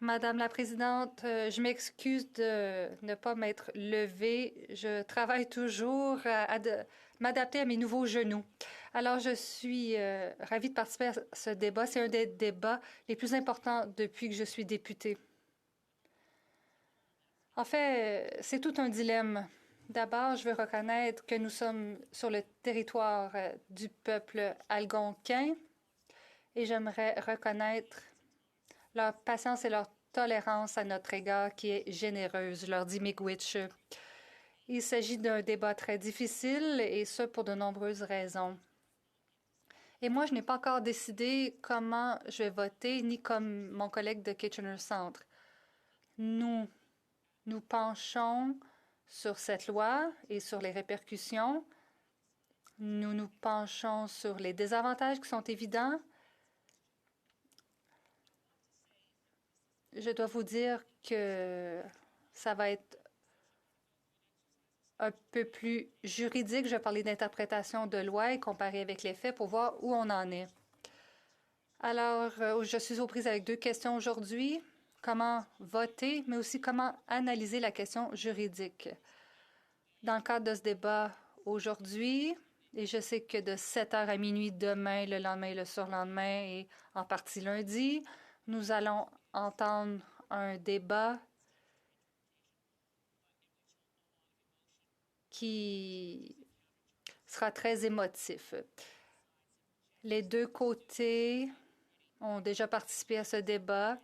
Madame la Présidente, je m'excuse de ne pas m'être levée. Je travaille toujours m'adapter à mes nouveaux genoux. Alors, je suis ravie de participer à ce débat. C'est un des débats les plus importants depuis que je suis députée. En fait, c'est tout un dilemme. D'abord, je veux reconnaître que nous sommes sur le territoire du peuple algonquin et j'aimerais reconnaître leur patience et leur tolérance à notre égard qui est généreuse, leur dit Miigwech. Il s'agit d'un débat très difficile et ce pour de nombreuses raisons. Et moi, je n'ai pas encore décidé comment je vais voter, ni comme mon collègue de Kitchener Centre. Nous nous penchons sur cette loi et sur les répercussions. Nous nous penchons sur les désavantages qui sont évidents. Je dois vous dire que ça va être un peu plus juridique. Je vais parler d'interprétation de loi et comparer avec les faits pour voir où on en est. Alors, je suis aux prises avec deux questions aujourd'hui. Comment voter, mais aussi comment analyser la question juridique. Dans le cadre de ce débat aujourd'hui, et je sais que de 7 heures à minuit demain, le lendemain et le surlendemain, et en partie lundi, nous allons entendre un débat qui sera très émotif. Les deux côtés ont déjà participé à ce débat.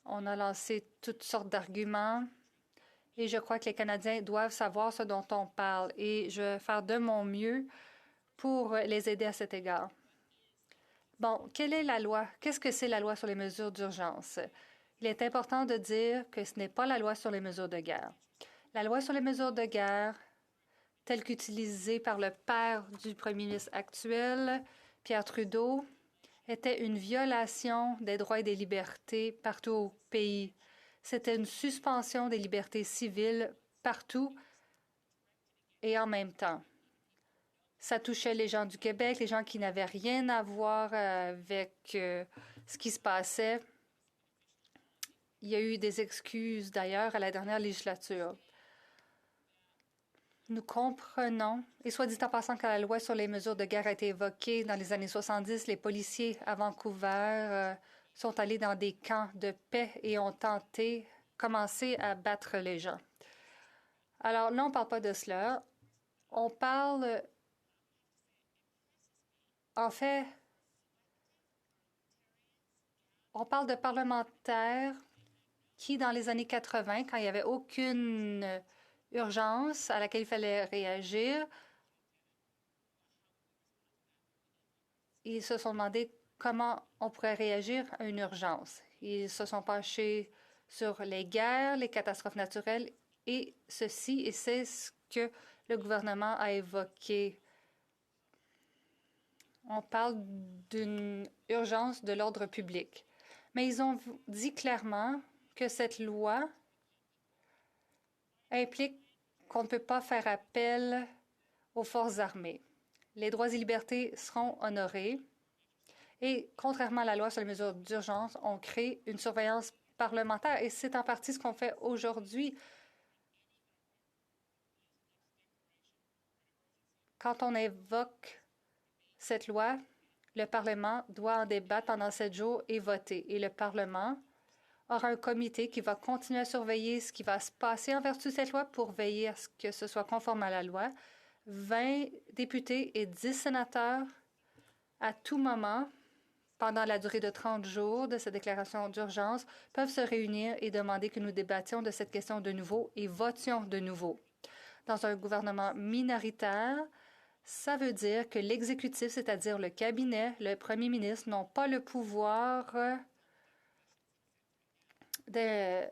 On a lancé toutes sortes d'arguments et je crois que les Canadiens doivent savoir ce dont on parle et je vais faire de mon mieux pour les aider à cet égard. Bon, quelle est la loi? Qu'est-ce que c'est la loi sur les mesures d'urgence? Il est important de dire que ce n'est pas la loi sur les mesures de guerre. La loi sur les mesures de guerre, telle qu'utilisée par le père du premier ministre actuel, Pierre Trudeau, était une violation des droits et des libertés partout au pays. C'était une suspension des libertés civiles partout et en même temps. Ça touchait les gens du Québec, les gens qui n'avaient rien à voir avec ce qui se passait. Il y a eu des excuses d'ailleurs à la dernière législature. Nous comprenons, et soit dit en passant, quand la loi sur les mesures de guerre a été évoquée dans les années 70, les policiers à Vancouver sont allés dans des camps de paix et ont commencé à battre les gens. Alors là, on ne parle pas de cela. On parle, en fait, on parle de parlementaires qui, dans les années 80, quand il n'y avait aucune urgence à laquelle il fallait réagir, ils se sont demandé comment on pourrait réagir à une urgence. Ils se sont penchés sur les guerres, les catastrophes naturelles et ceci, et c'est ce que le gouvernement a évoqué. On parle d'une urgence de l'ordre public. Mais ils ont dit clairement que cette loi implique qu'on ne peut pas faire appel aux forces armées. Les droits et libertés seront honorés. Et contrairement à la loi sur les mesures d'urgence, on crée une surveillance parlementaire. Et c'est en partie ce qu'on fait aujourd'hui. Quand on évoque cette loi, le Parlement doit en débattre pendant 7 jours et voter. Et le Parlement aura un comité qui va continuer à surveiller ce qui va se passer en vertu de cette loi pour veiller à ce que ce soit conforme à la loi. 20 députés et 10 sénateurs à tout moment, pendant la durée de 30 jours de cette déclaration d'urgence, peuvent se réunir et demander que nous débattions de cette question de nouveau et votions de nouveau. Dans un gouvernement minoritaire, ça veut dire que l'exécutif, c'est-à-dire le cabinet, le premier ministre, n'ont pas le pouvoir de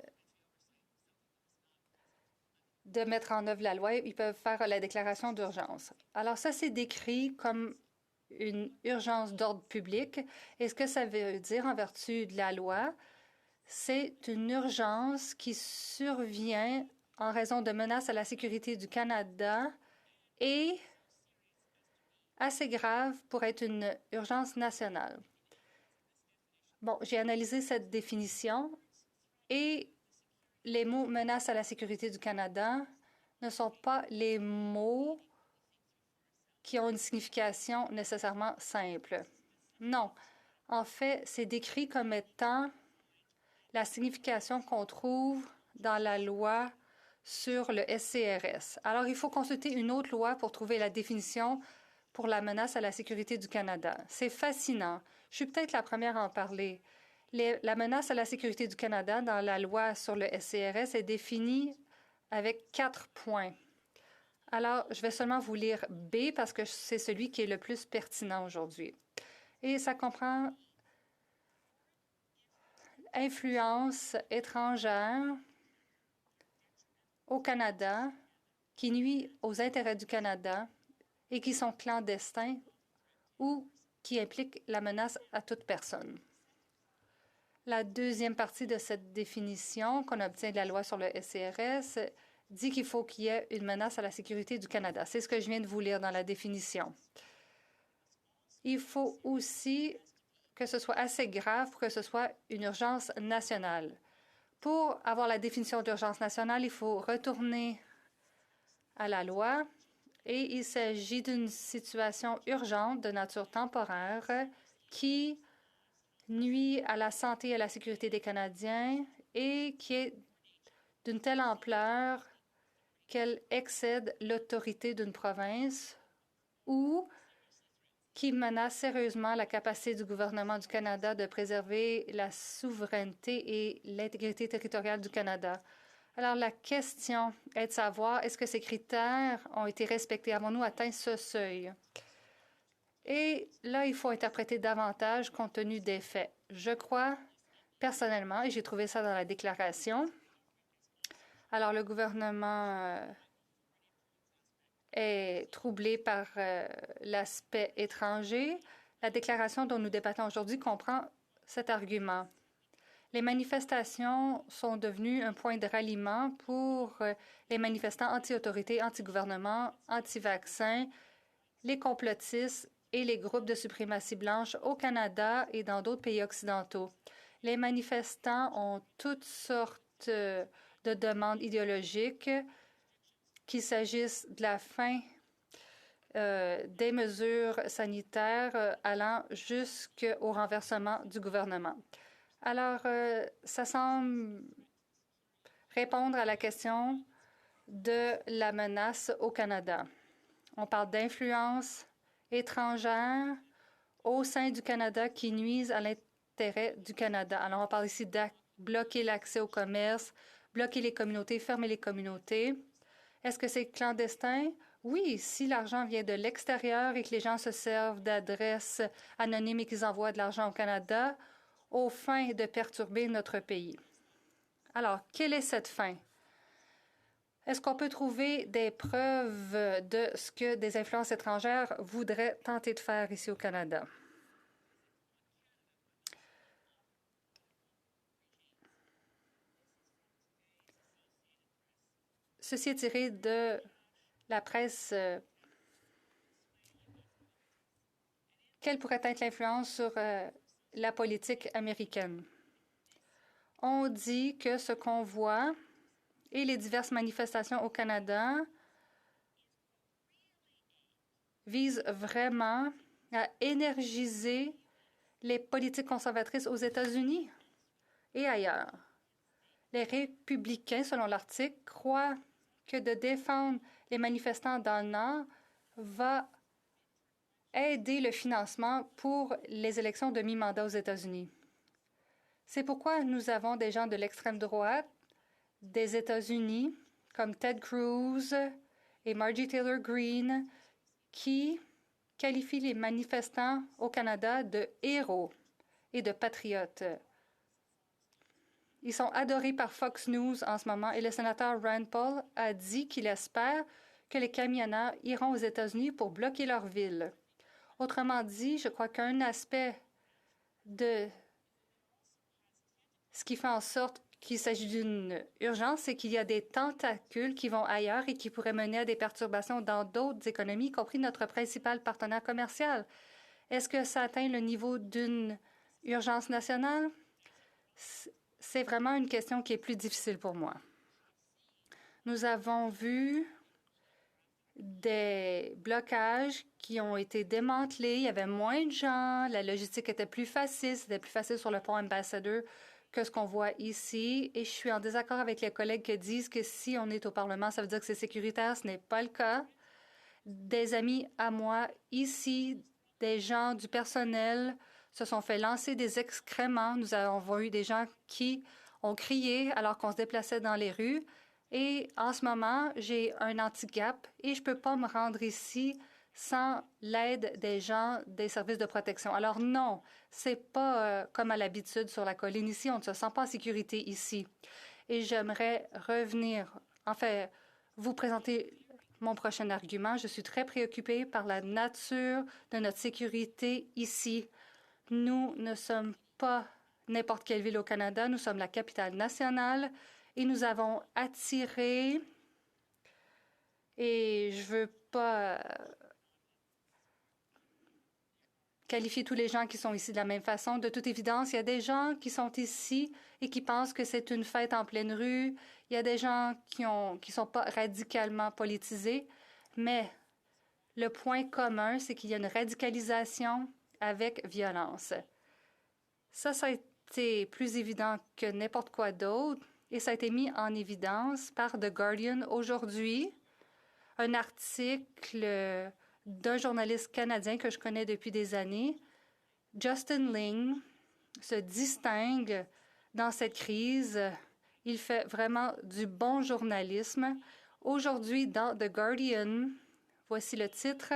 mettre en œuvre la loi. Ils peuvent faire la déclaration d'urgence. Alors ça, c'est décrit comme une urgence d'ordre public. Et ce que ça veut dire en vertu de la loi, c'est une urgence qui survient en raison de menaces à la sécurité du Canada et assez grave pour être une urgence nationale. Bon, j'ai analysé cette définition et les mots menace à la sécurité du Canada ne sont pas les mots qui ont une signification nécessairement simple. Non. En fait, c'est décrit comme étant la signification qu'on trouve dans la loi sur le SCRS. Alors, il faut consulter une autre loi pour trouver la définition pour la menace à la sécurité du Canada. C'est fascinant. Je suis peut-être la première à en parler. La menace à la sécurité du Canada dans la loi sur le SCRS est définie avec 4 points. Alors, je vais seulement vous lire B parce que c'est celui qui est le plus pertinent aujourd'hui. Et ça comprend influence étrangère au Canada qui nuit aux intérêts du Canada et qui sont clandestins ou qui impliquent la menace à toute personne. La deuxième partie de cette définition qu'on obtient de la loi sur le SCRS dit qu'il faut qu'il y ait une menace à la sécurité du Canada. C'est ce que je viens de vous lire dans la définition. Il faut aussi que ce soit assez grave pour que ce soit une urgence nationale. Pour avoir la définition d'urgence nationale, il faut retourner à la loi et il s'agit d'une situation urgente de nature temporaire qui nuit à la santé et à la sécurité des Canadiens et qui est d'une telle ampleur qu'elle excède l'autorité d'une province ou qui menace sérieusement la capacité du gouvernement du Canada de préserver la souveraineté et l'intégrité territoriale du Canada. Alors, la question est de savoir, est-ce que ces critères ont été respectés? Avons-nous atteint ce seuil? Et là, il faut interpréter davantage compte tenu des faits. Je crois, personnellement, et j'ai trouvé ça dans la déclaration, alors le gouvernement est troublé par l'aspect étranger. La déclaration dont nous débattons aujourd'hui comprend cet argument. Les manifestations sont devenues un point de ralliement pour les manifestants anti-autorité, anti-gouvernement, anti-vaccins, les complotistes et les groupes de suprématie blanche au Canada et dans d'autres pays occidentaux. Les manifestants ont toutes sortes de demandes idéologiques, qu'il s'agisse de la fin des mesures sanitaires allant jusqu'au renversement du gouvernement. Alors, ça semble répondre à la question de la menace au Canada. On parle d'influence étrangère au sein du Canada qui nuisent à l'intérêt du Canada. Alors, on parle ici de bloquer l'accès au commerce, bloquer les communautés, fermer les communautés. Est-ce que c'est clandestin? Oui, si l'argent vient de l'extérieur et que les gens se servent d'adresses anonymes et qu'ils envoient de l'argent au Canada aux fins de perturber notre pays. Alors, quelle est cette fin? Est-ce qu'on peut trouver des preuves de ce que des influences étrangères voudraient tenter de faire ici au Canada? Ceci est tiré de la presse. Quelle pourrait être l'influence sur la politique américaine? On dit que ce qu'on voit et les diverses manifestations au Canada visent vraiment à énergiser les politiques conservatrices aux États-Unis et ailleurs. Les républicains, selon l'article, croient que de défendre les manifestants dans le Nord va aider le financement pour les élections de mi-mandat aux États-Unis. C'est pourquoi nous avons des gens de l'extrême droite des États-Unis, comme Ted Cruz et Marjorie Taylor Greene, qui qualifient les manifestants au Canada de héros et de patriotes. Ils sont adorés par Fox News en ce moment et le sénateur Rand Paul a dit qu'il espère que les camionneurs iront aux États-Unis pour bloquer leur ville. Autrement dit, je crois qu'un aspect de ce qui fait en sorte qu'il s'agit d'une urgence, c'est qu'il y a des tentacules qui vont ailleurs et qui pourraient mener à des perturbations dans d'autres économies, y compris notre principal partenaire commercial. Est-ce que ça atteint le niveau d'une Urgence nationale, c'est vraiment une question qui est plus difficile pour moi. Nous avons vu des blocages qui ont été démantelés. Il y avait moins de gens. La logistique était plus facile. C'était plus facile sur le pont Ambassador que ce qu'on voit ici. Et je suis en désaccord avec les collègues qui disent que si on est au Parlement, ça veut dire que c'est sécuritaire. Ce n'est pas le cas. Des amis à moi ici, des gens du personnel se sont fait lancer des excréments. Nous avons eu des gens qui ont crié alors qu'on se déplaçait dans les rues. Et en ce moment, j'ai un handicap et je ne peux pas me rendre ici sans l'aide des gens des services de protection. Alors non, c'est pas comme à l'habitude sur la colline ici. On ne se sent pas en sécurité ici. Et j'aimerais revenir, enfin, vous présenter mon prochain argument. Je suis très préoccupée par la nature de notre sécurité ici. Nous ne sommes pas n'importe quelle ville au Canada. Nous sommes la capitale nationale et nous avons attiré, et je veux pas qualifier tous les gens qui sont ici de la même façon. De toute évidence, il y a des gens qui sont ici et qui pensent que c'est une fête en pleine rue. Il y a des gens qui sont pas radicalement politisés, mais le point commun, c'est qu'il y a une radicalisation avec violence. Ça a été plus évident que n'importe quoi d'autre et ça a été mis en évidence par The Guardian aujourd'hui. Un article d'un journaliste canadien que je connais depuis des années. Justin Ling se distingue dans cette crise. Il fait vraiment du bon journalisme. Aujourd'hui, dans The Guardian, voici le titre.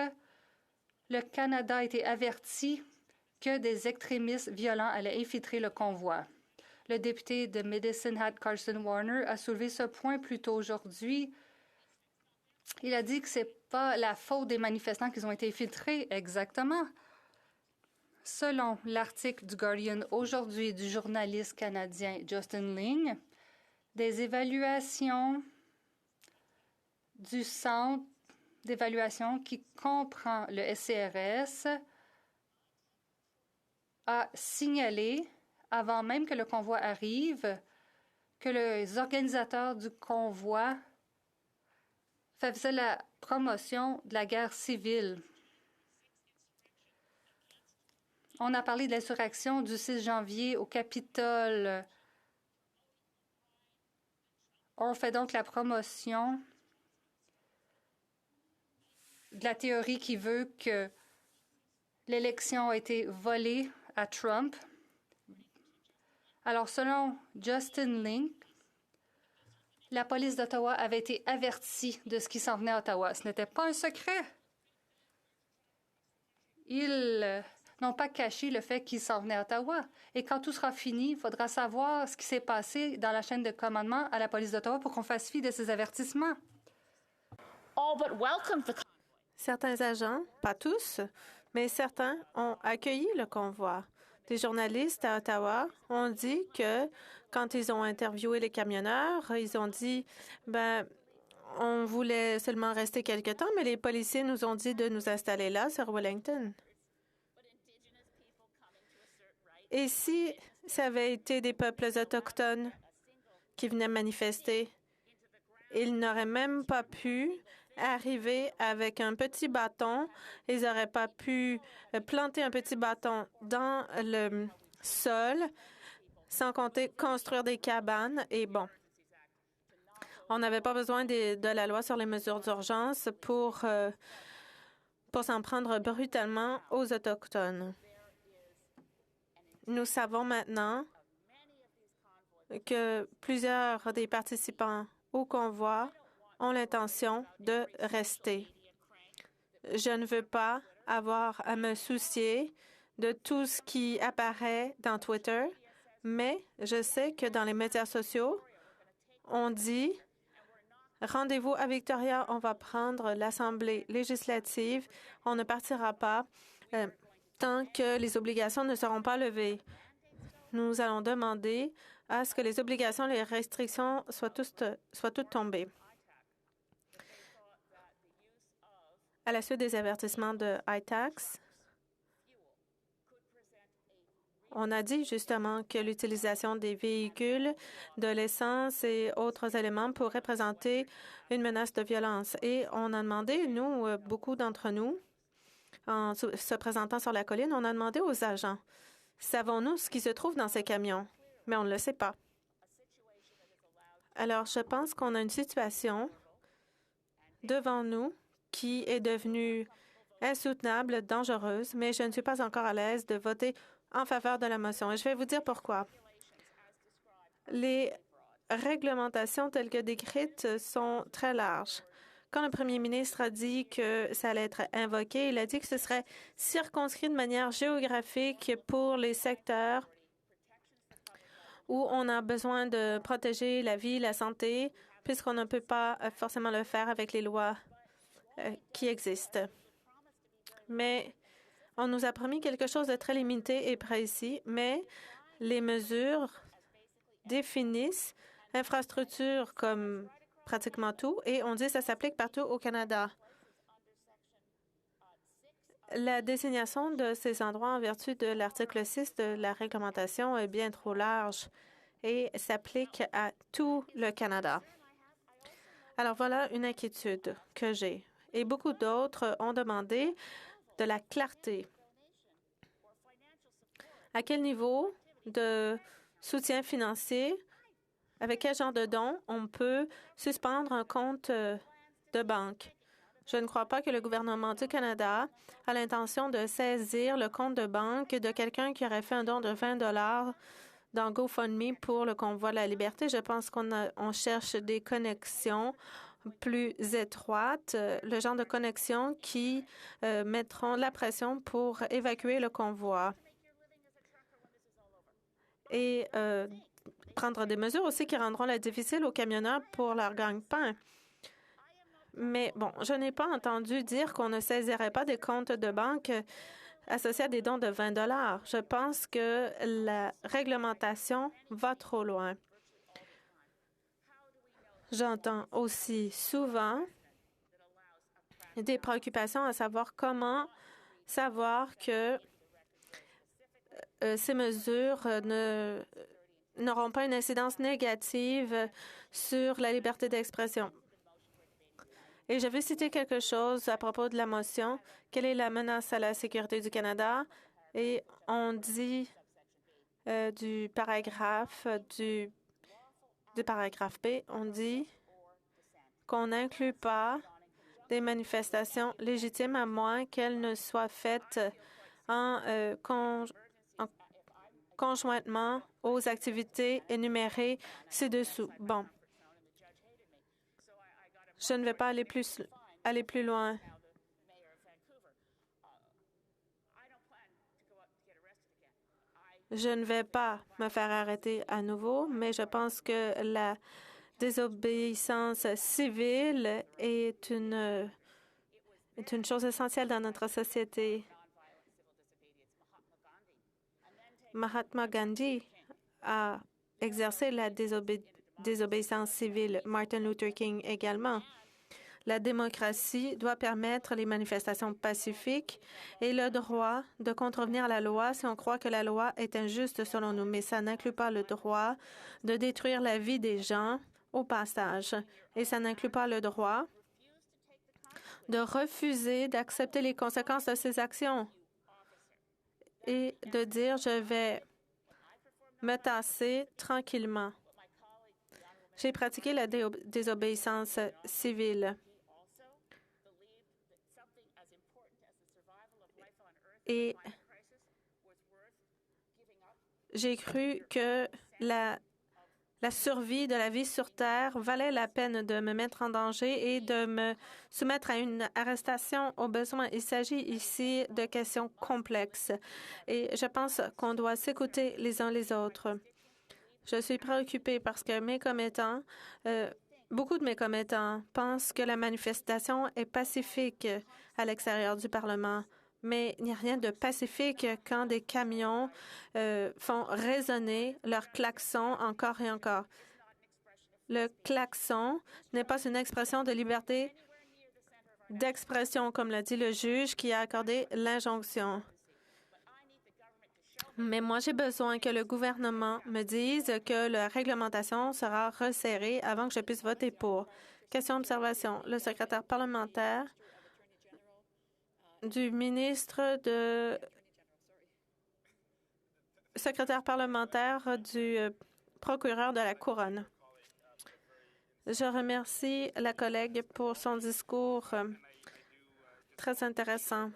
Le Canada a été averti que des extrémistes violents allaient infiltrer le convoi. Le député de Medicine Hat, Carson Warner, a soulevé ce point plus tôt aujourd'hui. Il a dit que ce n'est pas la faute des manifestants qu'ils ont été infiltrés exactement. Selon l'article du Guardian aujourd'hui du journaliste canadien Justin Ling, des évaluations du centre d'évaluation qui comprend le SCRS a signalé, avant même que le convoi arrive, que les organisateurs du convoi faisaient la promotion de la guerre civile. On a parlé de l'insurrection du 6 janvier au Capitole. On fait donc la promotion de la théorie qui veut que l'élection a été volée à Trump. Alors, selon Justin Ling, la police d'Ottawa avait été avertie de ce qui s'en venait à Ottawa. Ce n'était pas un secret. Ils n'ont pas caché le fait qu'ils s'en venaient à Ottawa. Et quand tout sera fini, il faudra savoir ce qui s'est passé dans la chaîne de commandement à la police d'Ottawa pour qu'on fasse fi de ces avertissements. Certains agents, pas tous, mais certains ont accueilli le convoi. Des journalistes à Ottawa ont dit que quand ils ont interviewé les camionneurs, ils ont dit on voulait seulement rester quelque temps, mais les policiers nous ont dit de nous installer là, sur Wellington. Et si ça avait été des peuples autochtones qui venaient manifester, ils n'auraient même pas pu arriver avec un petit bâton. Ils n'auraient pas pu planter un petit bâton dans le sol, sans compter construire des cabanes. Et bon, on n'avait pas besoin de la loi sur les mesures d'urgence pour s'en prendre brutalement aux Autochtones. Nous savons maintenant que plusieurs des participants au convoi ont l'intention de rester. Je ne veux pas avoir à me soucier de tout ce qui apparaît dans Twitter, mais je sais que dans les médias sociaux, on dit « Rendez-vous à Victoria, on va prendre l'Assemblée législative, on ne partira pas tant que les obligations ne seront pas levées. » Nous allons demander à ce que les obligations, les restrictions soient toutes tombées. À la suite des avertissements de iTax, On a dit justement que l'utilisation des véhicules, de l'essence et autres éléments pourrait présenter une menace de violence. Et on a demandé, nous, beaucoup d'entre nous, en se présentant sur la colline, on a demandé aux agents, savons-nous ce qui se trouve dans ces camions? Mais on ne le sait pas. Alors, je pense qu'on a une situation devant nous qui est devenue insoutenable, dangereuse, mais je ne suis pas encore à l'aise de voter en faveur de la motion. Et je vais vous dire pourquoi. Les réglementations telles que décrites sont très larges. Quand le premier ministre a dit que ça allait être invoqué, il a dit que ce serait circonscrit de manière géographique pour les secteurs où on a besoin de protéger la vie, la santé, puisqu'on ne peut pas forcément le faire avec les lois qui existent. Mais on nous a promis quelque chose de très limité et précis, mais les mesures définissent infrastructures comme pratiquement tout et on dit que ça s'applique partout au Canada. La désignation de ces endroits en vertu de l'article 6 de la réglementation est bien trop large et s'applique à tout le Canada. Alors voilà une inquiétude que j'ai. Et beaucoup d'autres ont demandé de la clarté. À quel niveau de soutien financier, avec quel genre de dons on peut suspendre un compte de banque? Je ne crois pas que le gouvernement du Canada a l'intention de saisir le compte de banque de quelqu'un qui aurait fait un don de 20 dans GoFundMe pour le convoi de la liberté. Je pense qu'on cherche des connexions plus étroites, le genre de connexions qui mettront la pression pour évacuer le convoi. Et prendre des mesures aussi qui rendront la difficile aux camionneurs pour leur gagne-pain. Mais bon, je n'ai pas entendu dire qu'on ne saisirait pas des comptes de banque associés à des dons de 20 $. Je pense que la réglementation va trop loin. J'entends aussi souvent des préoccupations à savoir comment savoir que ces mesures n'auront pas une incidence négative sur la liberté d'expression. Et je vais citer quelque chose à propos de la motion. Quelle est la menace à la sécurité du Canada? Et on dit du paragraphe B, on dit qu'on n'inclut pas des manifestations légitimes à moins qu'elles ne soient faites conjointement aux activités énumérées ci-dessous. Bon. Je ne vais pas aller plus loin. Je ne vais pas me faire arrêter à nouveau, mais je pense que la désobéissance civile est une chose essentielle dans notre société. Mahatma Gandhi a exercé la désobéissance civile, Martin Luther King également. La démocratie doit permettre les manifestations pacifiques et le droit de contrevenir à la loi si on croit que la loi est injuste selon nous, mais ça n'inclut pas le droit de détruire la vie des gens au passage. Et ça n'inclut pas le droit de refuser d'accepter les conséquences de ces actions et de dire « je vais me tasser tranquillement ». J'ai pratiqué la désobéissance civile. Et j'ai cru que la survie de la vie sur Terre valait la peine de me mettre en danger et de me soumettre à une arrestation au besoin. Il s'agit ici de questions complexes et je pense qu'on doit s'écouter les uns les autres. Je suis préoccupée parce que beaucoup de mes commettants pensent que la manifestation est pacifique à l'extérieur du Parlement. Mais il n'y a rien de pacifique quand des camions font résonner leur klaxon encore et encore. Le klaxon n'est pas une expression de liberté d'expression, comme l'a dit le juge qui a accordé l'injonction. Mais moi, j'ai besoin que le gouvernement me dise que la réglementation sera resserrée avant que je puisse voter pour. Question d'observation. Le secrétaire parlementaire du ministre de secrétaire parlementaire du procureur de la Couronne. Je remercie la collègue pour son discours très intéressant.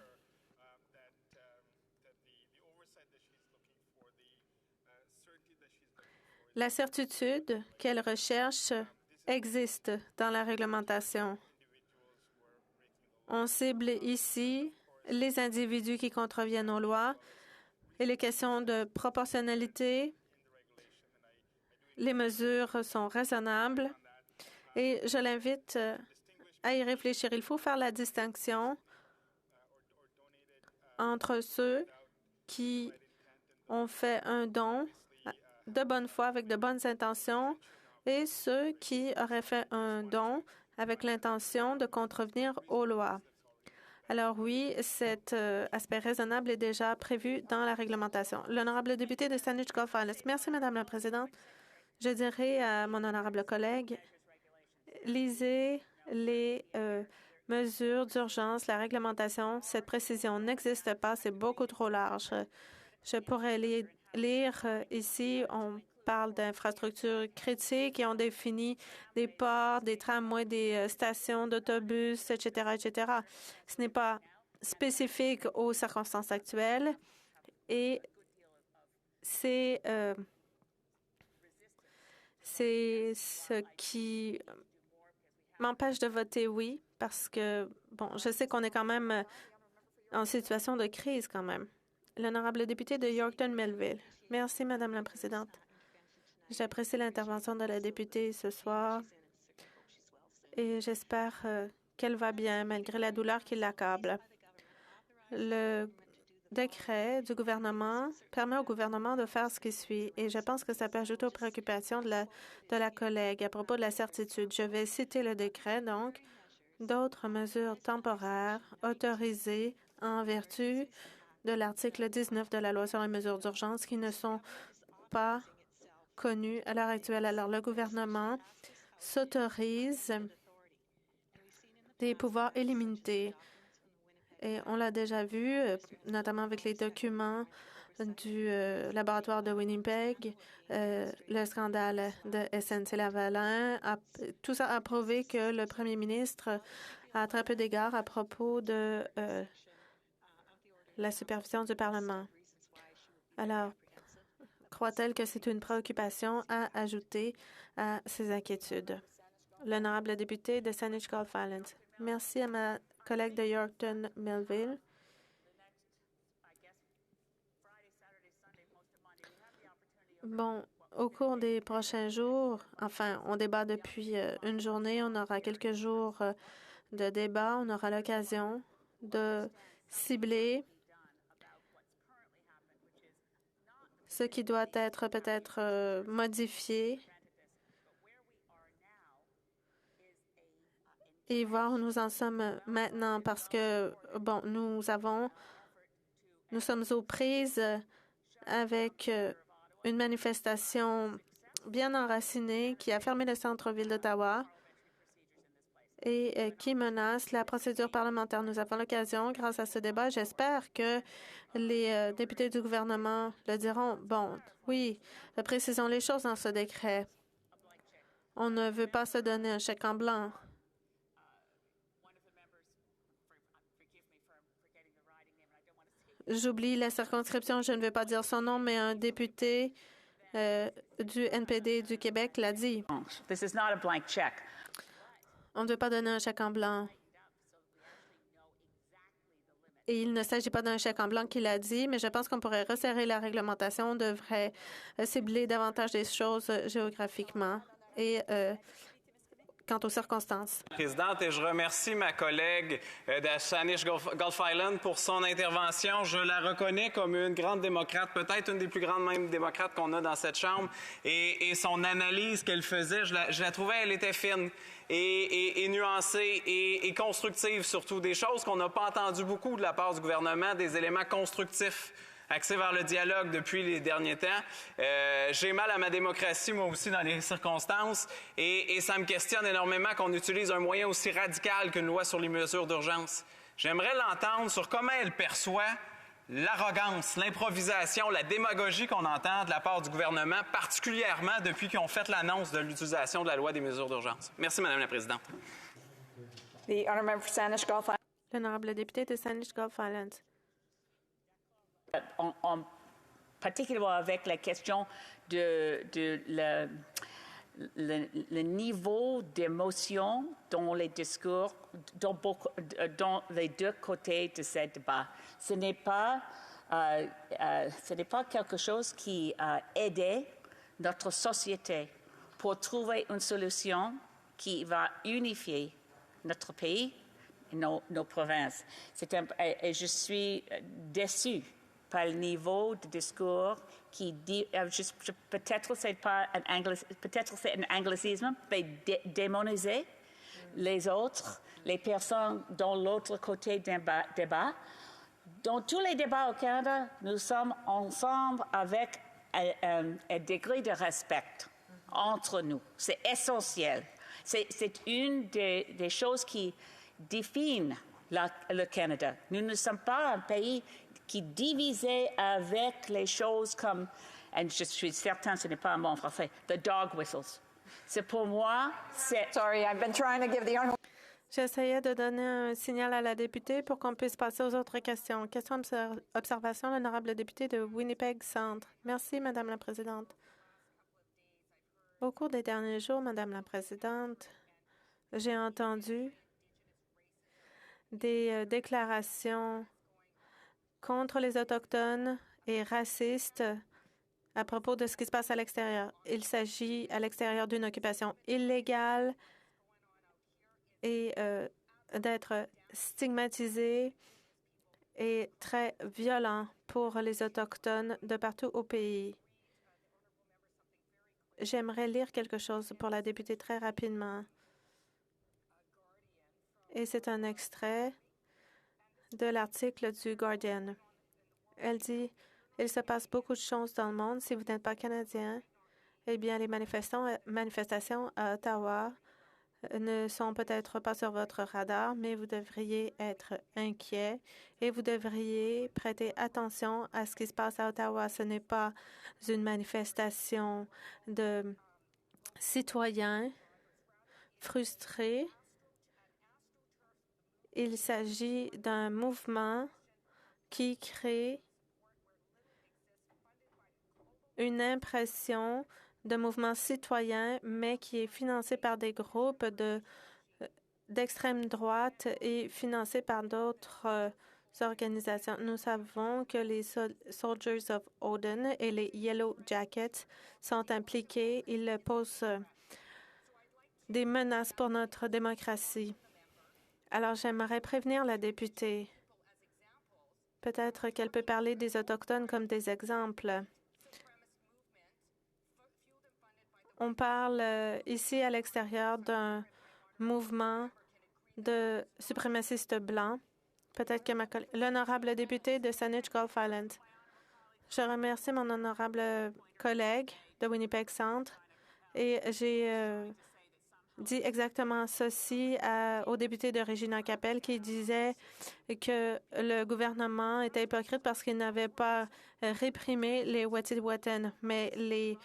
La certitude qu'elle recherche existe dans la réglementation. On cible ici les individus qui contreviennent aux lois et les questions de proportionnalité. Les mesures sont raisonnables et je l'invite à y réfléchir. Il faut faire la distinction entre ceux qui ont fait un don de bonne foi avec de bonnes intentions et ceux qui auraient fait un don avec l'intention de contrevenir aux lois. Alors oui, cet aspect raisonnable est déjà prévu dans la réglementation. L'honorable député de Saanich Gulf Islands. Merci, Madame la Présidente. Je dirais à mon honorable collègue, lisez les mesures d'urgence, la réglementation. Cette précision n'existe pas, c'est beaucoup trop large. Je pourrais lire ici, on parle d'infrastructures critiques et on définit des ports, des tramways, des stations d'autobus, etc., etc. Ce n'est pas spécifique aux circonstances actuelles et c'est ce qui m'empêche de voter oui parce que, bon, je sais qu'on est quand même en situation de crise quand même. L'honorable député de Yorkton-Melville. Merci, Madame la Présidente. J'apprécie l'intervention de la députée ce soir et j'espère qu'elle va bien malgré la douleur qui l'accable. Le décret du gouvernement permet au gouvernement de faire ce qui suit et je pense que ça peut ajouter aux préoccupations de la collègue à propos de la certitude. Je vais citer le décret, donc, d'autres mesures temporaires autorisées en vertu de l'article 19 de la Loi sur les mesures d'urgence qui ne sont pas connues à l'heure actuelle. Alors, le gouvernement s'autorise des pouvoirs illimités. Et on l'a déjà vu, notamment avec les documents du laboratoire de Winnipeg, le scandale de SNC-Lavalin. Tout ça a prouvé que le premier ministre a très peu d'égards à propos de la supervision du Parlement. Alors, croit-elle que c'est une préoccupation à ajouter à ses inquiétudes? L'honorable député de Saanich Gulf Islands. Merci à ma collègue de Yorkton-Melville. Bon, au cours des prochains jours, enfin, on débat depuis une journée, on aura quelques jours de débat, on aura l'occasion de cibler ce qui doit être peut-être modifié et voir où nous en sommes maintenant parce que, bon, nous sommes aux prises avec une manifestation bien enracinée qui a fermé le centre-ville d'Ottawa et qui menace la procédure parlementaire. Nous avons l'occasion, grâce à ce débat, j'espère que les députés du gouvernement le diront. Bon, oui, précisons les choses dans ce décret. On ne veut pas se donner un chèque en blanc. J'oublie la circonscription, je ne vais pas dire son nom, mais un député du NPD du Québec l'a dit. This is not a blank check. On ne veut pas donner un chèque en blanc. Et il ne s'agit pas d'un chèque en blanc qu'il a dit, mais je pense qu'on pourrait resserrer la réglementation. On devrait cibler davantage des choses géographiquement et quant aux circonstances. Présidente, et je remercie ma collègue de Saanich Gulf Island pour son intervention. Je la reconnais comme une grande démocrate, peut-être une des plus grandes même démocrates qu'on a dans cette Chambre. Et son analyse qu'elle faisait, je la trouvais, elle était fine et nuancée et constructive surtout. Des choses qu'on n'a pas entendues beaucoup de la part du gouvernement, des éléments constructifs axé vers le dialogue depuis les derniers temps. J'ai mal à ma démocratie, moi aussi, dans les circonstances, et ça me questionne énormément qu'on utilise un moyen aussi radical qu'une loi sur les mesures d'urgence. J'aimerais l'entendre sur comment elle perçoit l'arrogance, l'improvisation, la démagogie qu'on entend de la part du gouvernement, particulièrement depuis qu'ils ont fait l'annonce de l'utilisation de la loi des mesures d'urgence. Merci, Madame la Présidente. The honourable member for Saanich Gulf Islands. L'honorable député de Saanich Gulf Islands. En particulièrement avec la question de le niveau d'émotion dans les discours, dans les deux côtés de ce débat. Ce n'est pas quelque chose qui a aidé notre société pour trouver une solution qui va unifier notre pays et nos provinces. Et je suis déçue par le niveau de discours qui dit, peut-être c'est un anglicisme, mais démoniser les autres, les personnes dans l'autre côté du débat. Dans tous les débats au Canada, nous sommes ensemble avec un degré de respect entre nous. C'est essentiel. C'est une des choses qui définissent le Canada. Nous ne sommes pas un pays qui est divisé avec les choses comme, et je suis certaine ce n'est pas un mot en français, the dog whistles. C'est pour moi, c'est... Sorry, I've been trying to give the honourable. J'essayais de donner un signal à la députée pour qu'on puisse passer aux autres questions. Question observation, l'honorable député de Winnipeg Centre. Merci, Madame la Présidente. Au cours des derniers jours, Madame la Présidente, j'ai entendu des déclarations contre les Autochtones et racistes à propos de ce qui se passe à l'extérieur. Il s'agit à l'extérieur d'une occupation illégale et d'être stigmatisé et très violent pour les Autochtones de partout au pays. J'aimerais lire quelque chose pour la députée très rapidement. Et c'est un extrait de l'article du Guardian. Elle dit « Il se passe beaucoup de choses dans le monde. Si vous n'êtes pas Canadien, eh bien, les manifestations à Ottawa ne sont peut-être pas sur votre radar, mais vous devriez être inquiet et vous devriez prêter attention à ce qui se passe à Ottawa. Ce n'est pas une manifestation de citoyens frustrés. Il s'agit d'un mouvement qui crée une impression de mouvement citoyen, mais qui est financé par des groupes d'extrême droite et financé par d'autres organisations. Nous savons que les Soldiers of Odin et les Yellow Jackets sont impliqués. Ils posent des menaces pour notre démocratie. Alors, j'aimerais prévenir la députée. Peut-être qu'elle peut parler des Autochtones comme des exemples. On parle ici à l'extérieur d'un mouvement de suprémacistes blancs. Peut-être que l'honorable député de Saanich Gulf Islands. Je remercie mon honorable collègue de Winnipeg Centre et j'ai dit exactement ceci au député de Regina Capel qui disait que le gouvernement était hypocrite parce qu'il n'avait pas réprimé les Wet'suwet'en. Mais les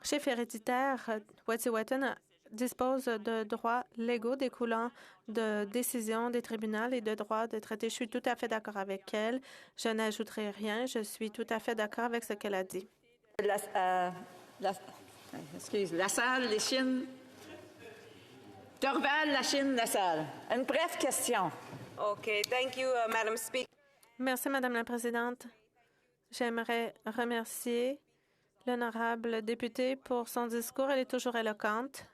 chefs héréditaires Wet'suwet'en disposent de droits légaux découlant de décisions des tribunaux et de droits de traité. Je suis tout à fait d'accord avec elle. Je n'ajouterai rien. Je suis tout à fait d'accord avec ce qu'elle a dit. La salle, les Chines. Dorval, la Chine, la salle. Une brève question. OK. Thank you, Madam Speaker. Merci, Madame la Présidente. J'aimerais remercier l'honorable députée pour son discours. Elle est toujours éloquente.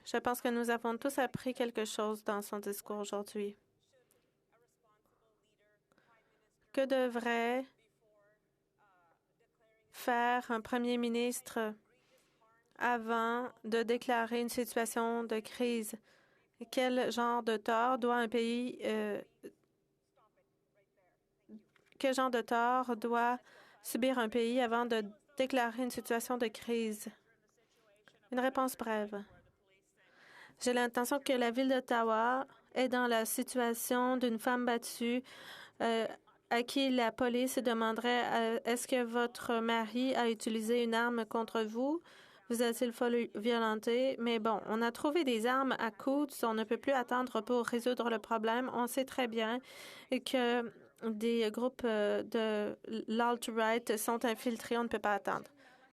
Je pense que nous avons tous appris quelque chose dans son discours aujourd'hui. Que devrait faire un premier ministre avant de déclarer une situation de crise? Quel genre de tort doit un pays quel genre de tort doit subir un pays avant de déclarer une situation de crise? Une réponse brève. J'ai l'intention que la Ville d'Ottawa est dans la situation d'une femme battue à qui la police demanderait est-ce que votre mari a utilisé une arme contre vous? Vous a-t-il violenté? Mais bon, on a trouvé des armes à coups. On ne peut plus attendre pour résoudre le problème. On sait très bien que des groupes de l'alt-right sont infiltrés. On ne peut pas attendre.